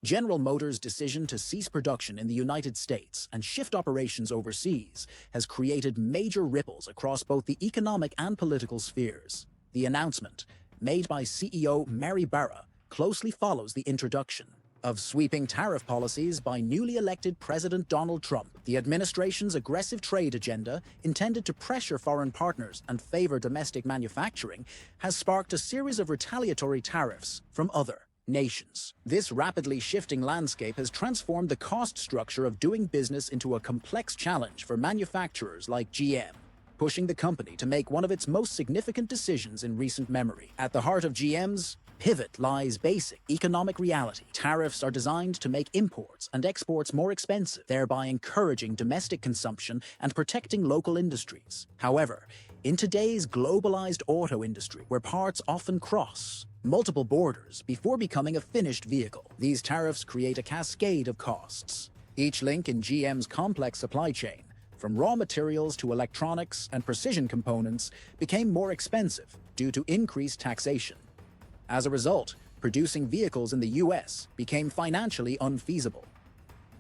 General Motors' decision to cease production in the United States and shift operations overseas has created major ripples across both the economic and political spheres. The announcement, made by CEO Mary Barra, closely follows the introduction of sweeping tariff policies by newly elected President Donald Trump. The administration's aggressive trade agenda, intended to pressure foreign partners and favor domestic manufacturing, has sparked a series of retaliatory tariffs from other nations. This rapidly shifting landscape has transformed the cost structure of doing business into a complex challenge for manufacturers like GM, pushing the company to make one of its most significant decisions in recent memory. At the heart of GM's pivot lies basic economic reality. Tariffs are designed to make imports and exports more expensive, thereby encouraging domestic consumption and protecting local industries. However, in today's globalized auto industry, where parts often cross multiple borders before becoming a finished vehicle, these tariffs create a cascade of costs. Each link in GM's complex supply chain, from raw materials to electronics and precision components, became more expensive due to increased taxation. As a result, producing vehicles in the US became financially unfeasible.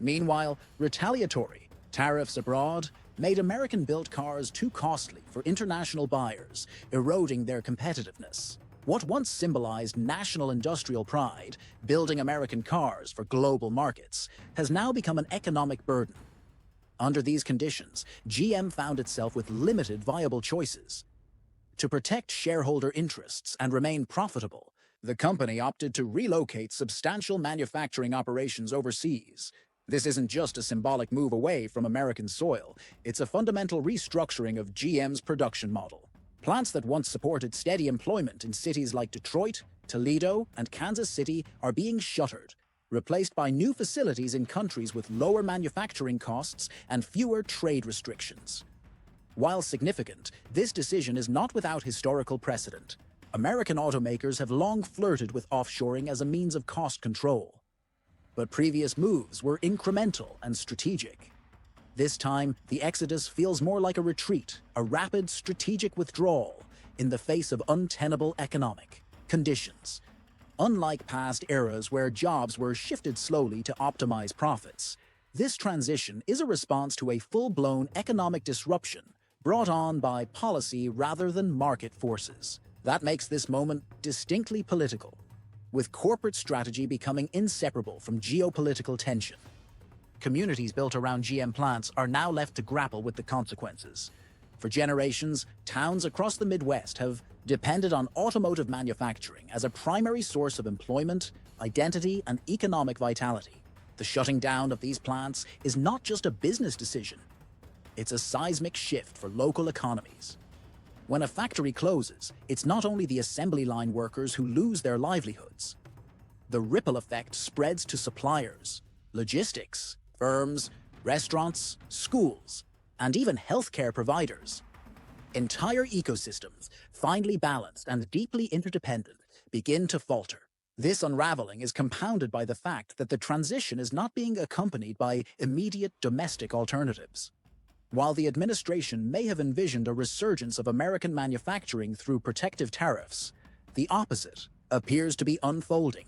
Meanwhile, retaliatory tariffs abroad made American-built cars too costly for international buyers, eroding their competitiveness. What once symbolized national industrial pride, building American cars for global markets, has now become an economic burden. Under these conditions, GM found itself with limited viable choices. To protect shareholder interests and remain profitable, the company opted to relocate substantial manufacturing operations overseas. This isn't just a symbolic move away from American soil, it's a fundamental restructuring of GM's production model. Plants that once supported steady employment in cities like Detroit, Toledo, and Kansas City are being shuttered, replaced by new facilities in countries with lower manufacturing costs and fewer trade restrictions. While significant, this decision is not without historical precedent. American automakers have long flirted with offshoring as a means of cost control. But previous moves were incremental and strategic. This time, the exodus feels more like a retreat, a rapid strategic withdrawal in the face of untenable economic conditions. Unlike past eras where jobs were shifted slowly to optimize profits, this transition is a response to a full-blown economic disruption brought on by policy rather than market forces. That makes this moment distinctly political, with corporate strategy becoming inseparable from geopolitical tension. Communities built around GM plants are now left to grapple with the consequences. For generations, towns across the Midwest have depended on automotive manufacturing as a primary source of employment, identity, and economic vitality. The shutting down of these plants is not just a business decision, it's a seismic shift for local economies. When a factory closes, it's not only the assembly line workers who lose their livelihoods. The ripple effect spreads to suppliers, logistics, firms, restaurants, schools, and even healthcare providers. Entire ecosystems, finely balanced and deeply interdependent, begin to falter. This unraveling is compounded by the fact that the transition is not being accompanied by immediate domestic alternatives. While the administration may have envisioned a resurgence of American manufacturing through protective tariffs, the opposite appears to be unfolding.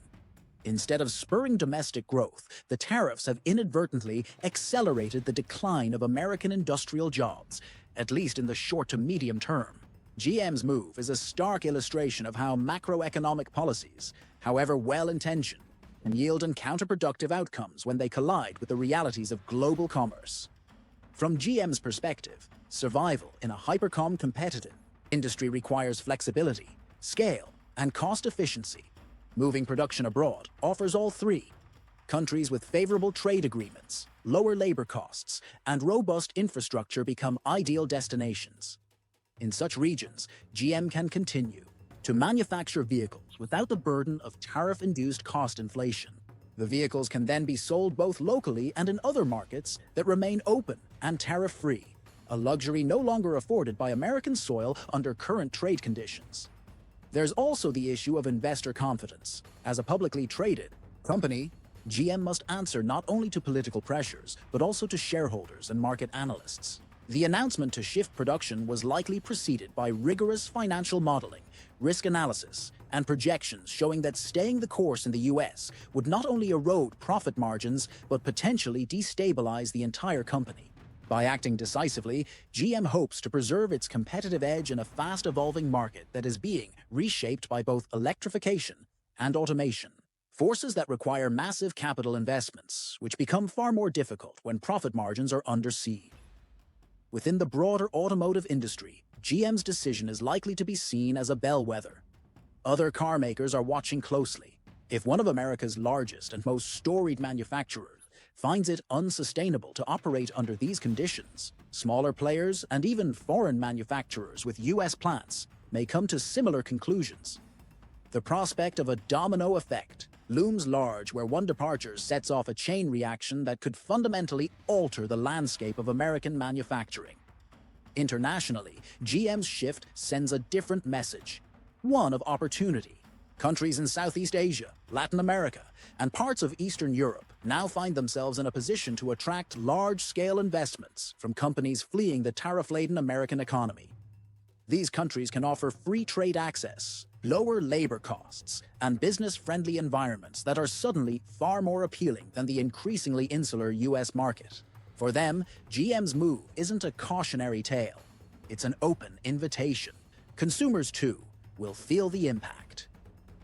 Instead of spurring domestic growth, the tariffs have inadvertently accelerated the decline of American industrial jobs, at least in the short to medium term. GM's move is a stark illustration of how macroeconomic policies, however well-intentioned, can yield counterproductive outcomes when they collide with the realities of global commerce. From GM's perspective, survival in a hyper-competitive industry requires flexibility, scale, and cost efficiency. Moving production abroad offers all three. Countries with favorable trade agreements, lower labor costs, and robust infrastructure become ideal destinations. In such regions, GM can continue to manufacture vehicles without the burden of tariff-induced cost inflation. The vehicles can then be sold both locally and in other markets that remain open and tariff-free, a luxury no longer afforded by American soil under current trade conditions. There's also the issue of investor confidence. As a publicly traded company, GM must answer not only to political pressures, but also to shareholders and market analysts. The announcement to shift production was likely preceded by rigorous financial modeling, risk analysis, and projections showing that staying the course in the US would not only erode profit margins, but potentially destabilize the entire company. By acting decisively, GM hopes to preserve its competitive edge in a fast-evolving market that is being reshaped by both electrification and automation, forces that require massive capital investments, which become far more difficult when profit margins are under siege. Within the broader automotive industry, GM's decision is likely to be seen as a bellwether. Other car makers are watching closely. If one of America's largest and most storied manufacturers finds it unsustainable to operate under these conditions, smaller players and even foreign manufacturers with US plants may come to similar conclusions. The prospect of a domino effect looms large, where one departure sets off a chain reaction that could fundamentally alter the landscape of American manufacturing. Internationally, GM's shift sends a different message, one of opportunity. Countries in Southeast Asia, Latin America, and parts of Eastern Europe now find themselves in a position to attract large-scale investments from companies fleeing the tariff-laden American economy. These countries can offer free trade access, lower labor costs, and business-friendly environments that are suddenly far more appealing than the increasingly insular US market. For them, GM's move isn't a cautionary tale. It's an open invitation. Consumers, too, will feel the impact.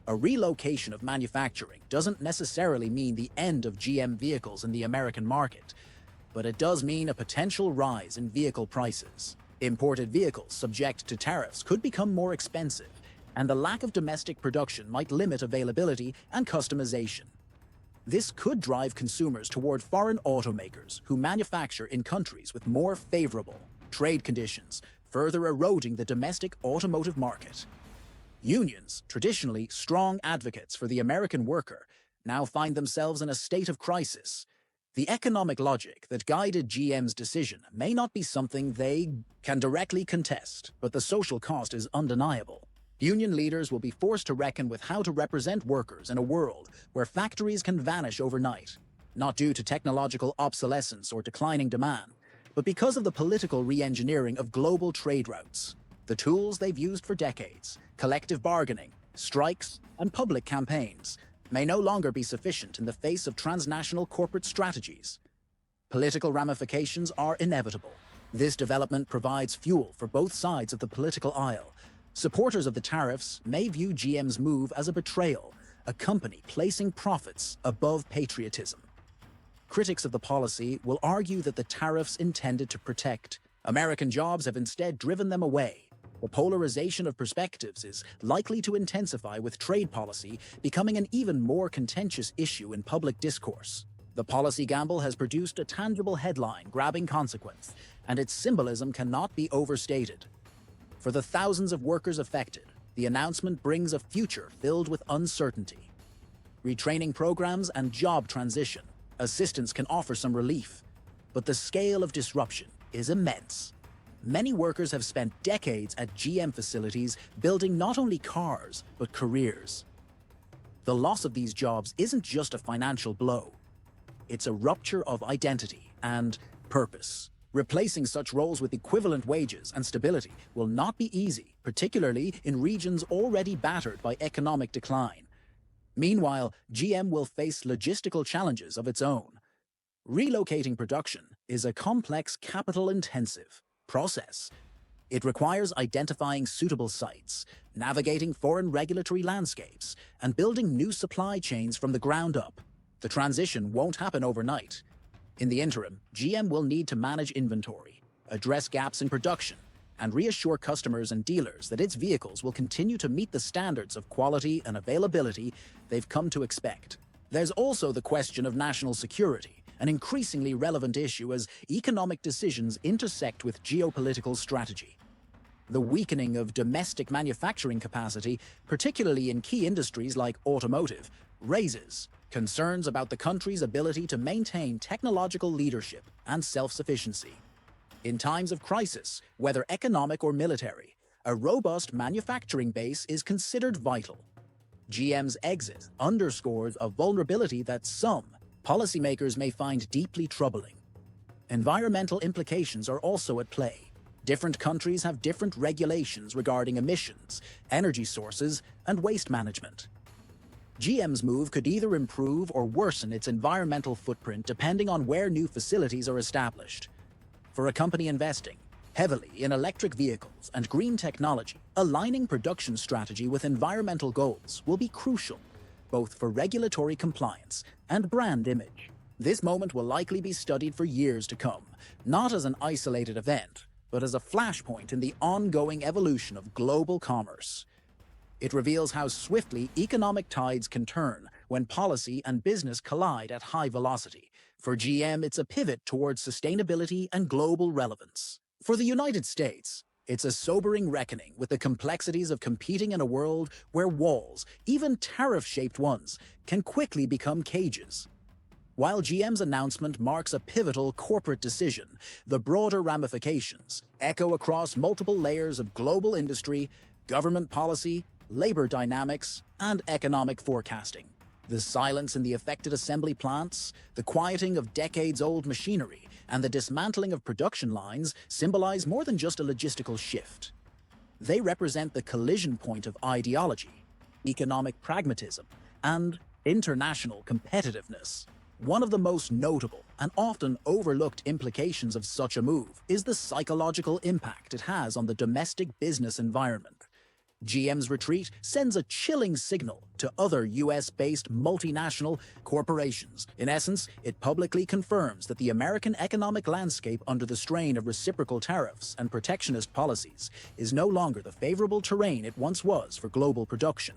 A relocation of manufacturing doesn't necessarily mean the end of GM vehicles in the American market, but it does mean a potential rise in vehicle prices. Imported vehicles subject to tariffs could become more expensive, and the lack of domestic production might limit availability and customization. This could drive consumers toward foreign automakers who manufacture in countries with more favorable trade conditions, further eroding the domestic automotive market. Unions, traditionally strong advocates for the American worker, now find themselves in a state of crisis. The economic logic that guided GM's decision may not be something they can directly contest, but the social cost is undeniable. Union leaders will be forced to reckon with how to represent workers in a world where factories can vanish overnight, not due to technological obsolescence or declining demand, but because of the political re-engineering of global trade routes. The tools they've used for decades, collective bargaining, strikes, and public campaigns, may no longer be sufficient in the face of transnational corporate strategies. Political ramifications are inevitable. This development provides fuel for both sides of the political aisle. Supporters of the tariffs may view GM's move as a betrayal, a company placing profits above patriotism. Critics of the policy will argue that the tariffs intended to protect American jobs have instead driven them away. The polarization of perspectives is likely to intensify, with trade policy becoming an even more contentious issue in public discourse. The policy gamble has produced a tangible headline-grabbing consequence, and its symbolism cannot be overstated. For the thousands of workers affected, the announcement brings a future filled with uncertainty. Retraining programs and job transition assistance can offer some relief, but the scale of disruption is immense. Many workers have spent decades at GM facilities building not only cars, but careers. The loss of these jobs isn't just a financial blow. It's a rupture of identity and purpose. Replacing such roles with equivalent wages and stability will not be easy, particularly in regions already battered by economic decline. Meanwhile, GM will face logistical challenges of its own. Relocating production is a complex, capital-intensive process. It requires identifying suitable sites, navigating foreign regulatory landscapes, and building new supply chains from the ground up. The transition won't happen overnight. In the interim, GM will need to manage inventory, address gaps in production, and reassure customers and dealers that its vehicles will continue to meet the standards of quality and availability they've come to expect. There's also the question of national security, an increasingly relevant issue as economic decisions intersect with geopolitical strategy. The weakening of domestic manufacturing capacity, particularly in key industries like automotive, raises concerns about the country's ability to maintain technological leadership and self-sufficiency. In times of crisis, whether economic or military, a robust manufacturing base is considered vital. GM's exit underscores a vulnerability that some policymakers may find deeply troubling. Environmental implications are also at play. Different countries have different regulations regarding emissions, energy sources, and waste management. GM's move could either improve or worsen its environmental footprint depending on where new facilities are established. For a company investing heavily in electric vehicles and green technology, aligning production strategy with environmental goals will be crucial, both for regulatory compliance and brand image. This moment will likely be studied for years to come, not as an isolated event, but as a flashpoint in the ongoing evolution of global commerce. It reveals how swiftly economic tides can turn when policy and business collide at high velocity. For GM, it's a pivot towards sustainability and global relevance. For the United States, it's a sobering reckoning with the complexities of competing in a world where walls, even tariff-shaped ones, can quickly become cages. While GM's announcement marks a pivotal corporate decision, the broader ramifications echo across multiple layers of global industry, government policy, labor dynamics, and economic forecasting. The silence in the affected assembly plants, the quieting of decades-old machinery, and the dismantling of production lines symbolize more than just a logistical shift. They represent the collision point of ideology, economic pragmatism, and international competitiveness. One of the most notable and often overlooked implications of such a move is the psychological impact it has on the domestic business environment. GM's retreat sends a chilling signal to other US-based multinational corporations. In essence, it publicly confirms that the American economic landscape under the strain of reciprocal tariffs and protectionist policies is no longer the favorable terrain it once was for global production.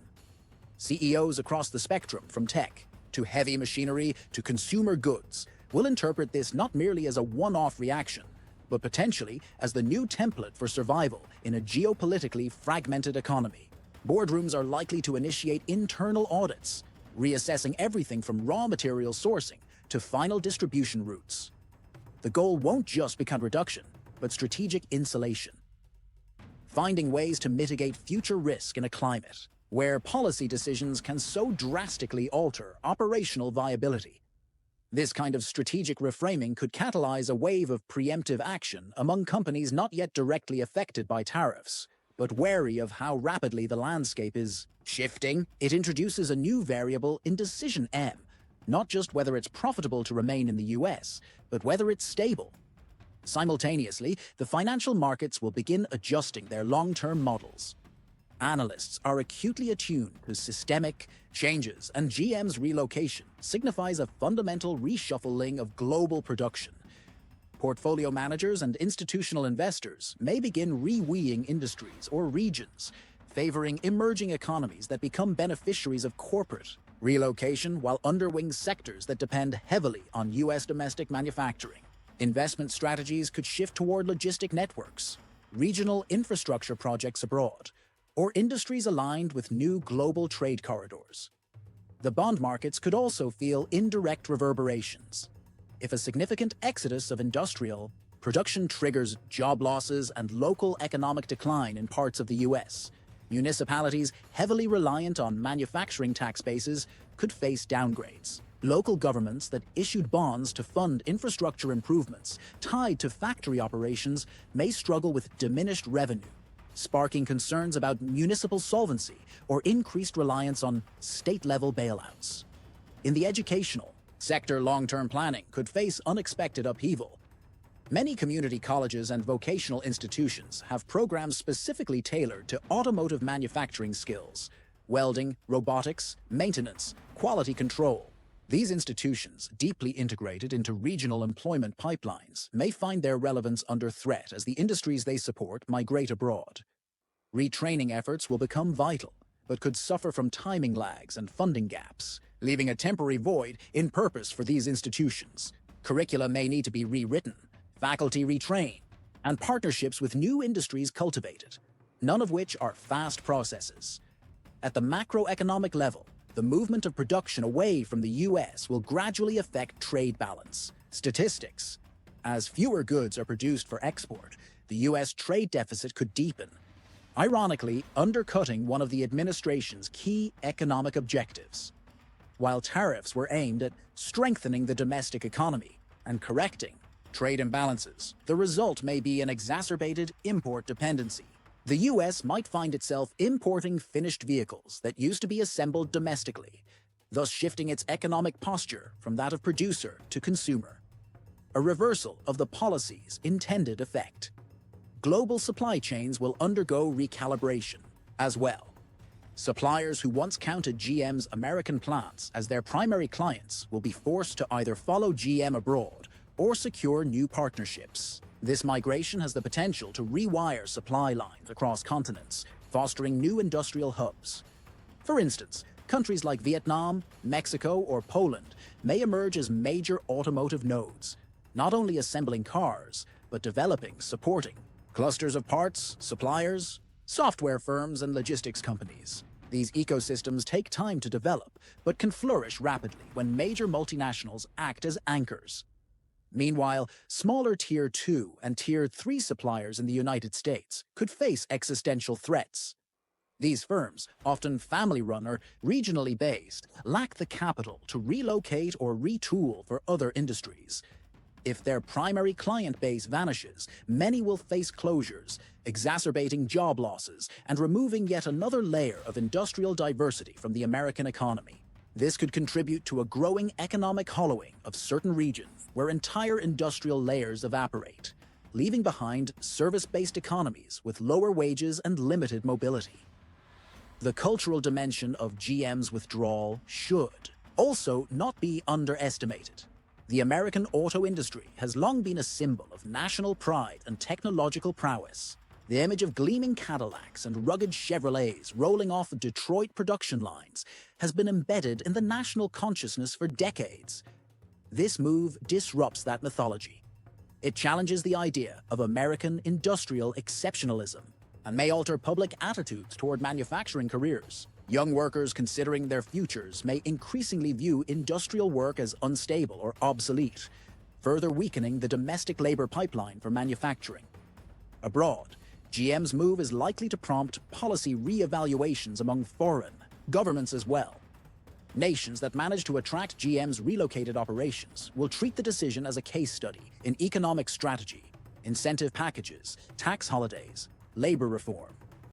CEOs across the spectrum, from tech to heavy machinery to consumer goods, will interpret this not merely as a one-off reaction, but potentially as the new template for survival in a geopolitically fragmented economy. Boardrooms are likely to initiate internal audits, reassessing everything from raw material sourcing to final distribution routes. The goal won't just be cost reduction, but strategic insulation, finding ways to mitigate future risk in a climate where policy decisions can so drastically alter operational viability. This kind of strategic reframing could catalyze a wave of preemptive action among companies not yet directly affected by tariffs, but wary of how rapidly the landscape is shifting. It introduces a new variable in decision M, not just whether it's profitable to remain in the US, but whether it's stable. Simultaneously, the financial markets will begin adjusting their long-term models. Analysts are acutely attuned to systemic changes, and GM's relocation signifies a fundamental reshuffling of global production. Portfolio managers and institutional investors may begin reweaving industries or regions, favoring emerging economies that become beneficiaries of corporate relocation while underwing sectors that depend heavily on US domestic manufacturing. Investment strategies could shift toward logistic networks, regional infrastructure projects abroad, or industries aligned with new global trade corridors. The bond markets could also feel indirect reverberations. If a significant exodus of industrial production triggers job losses and local economic decline in parts of the US, municipalities heavily reliant on manufacturing tax bases could face downgrades. Local governments that issued bonds to fund infrastructure improvements tied to factory operations may struggle with diminished revenue, sparking concerns about municipal solvency or increased reliance on state-level bailouts. In the educational sector, long-term planning could face unexpected upheaval. Many community colleges and vocational institutions have programs specifically tailored to automotive manufacturing skills, welding, robotics, maintenance, quality control. These institutions, deeply integrated into regional employment pipelines, may find their relevance under threat as the industries they support migrate abroad. Retraining efforts will become vital, but could suffer from timing lags and funding gaps, leaving a temporary void in purpose for these institutions. Curricula may need to be rewritten, faculty retrained, and partnerships with new industries cultivated, none of which are fast processes. At the macroeconomic level, the movement of production away from the US will gradually affect trade balance. Statistics: as fewer goods are produced for export, the US trade deficit could deepen, ironically undercutting one of the administration's key economic objectives. While tariffs were aimed at strengthening the domestic economy and correcting trade imbalances. The result may be an exacerbated import dependency. The US might find itself importing finished vehicles that used to be assembled domestically, thus shifting its economic posture from that of producer to consumer. A reversal of the policy's intended effect. Global supply chains will undergo recalibration as well. Suppliers who once counted GM's American plants as their primary clients will be forced to either follow GM abroad or secure new partnerships. This migration has the potential to rewire supply lines across continents, fostering new industrial hubs. For instance, countries like Vietnam, Mexico, or Poland may emerge as major automotive nodes, not only assembling cars, but developing, supporting clusters of parts, suppliers, software firms, and logistics companies. These ecosystems take time to develop, but can flourish rapidly when major multinationals act as anchors. Meanwhile, smaller Tier 2 and Tier 3 suppliers in the United States could face existential threats. These firms, often family-run or regionally based, lack the capital to relocate or retool for other industries. If their primary client base vanishes, many will face closures, exacerbating job losses and removing yet another layer of industrial diversity from the American economy. This could contribute to a growing economic hollowing of certain regions where entire industrial layers evaporate, leaving behind service-based economies with lower wages and limited mobility. The cultural dimension of GM's withdrawal should also not be underestimated. The American auto industry has long been a symbol of national pride and technological prowess. The image of gleaming Cadillacs and rugged Chevrolets rolling off Detroit production lines has been embedded in the national consciousness for decades. This move disrupts that mythology. It challenges the idea of American industrial exceptionalism and may alter public attitudes toward manufacturing careers. Young workers considering their futures may increasingly view industrial work as unstable or obsolete, further weakening the domestic labor pipeline for manufacturing. Abroad, GM's move is likely to prompt policy re-evaluations among foreign governments as well. Nations that manage to attract GM's relocated operations will treat the decision as a case study in economic strategy, incentive packages, tax holidays, labor reform,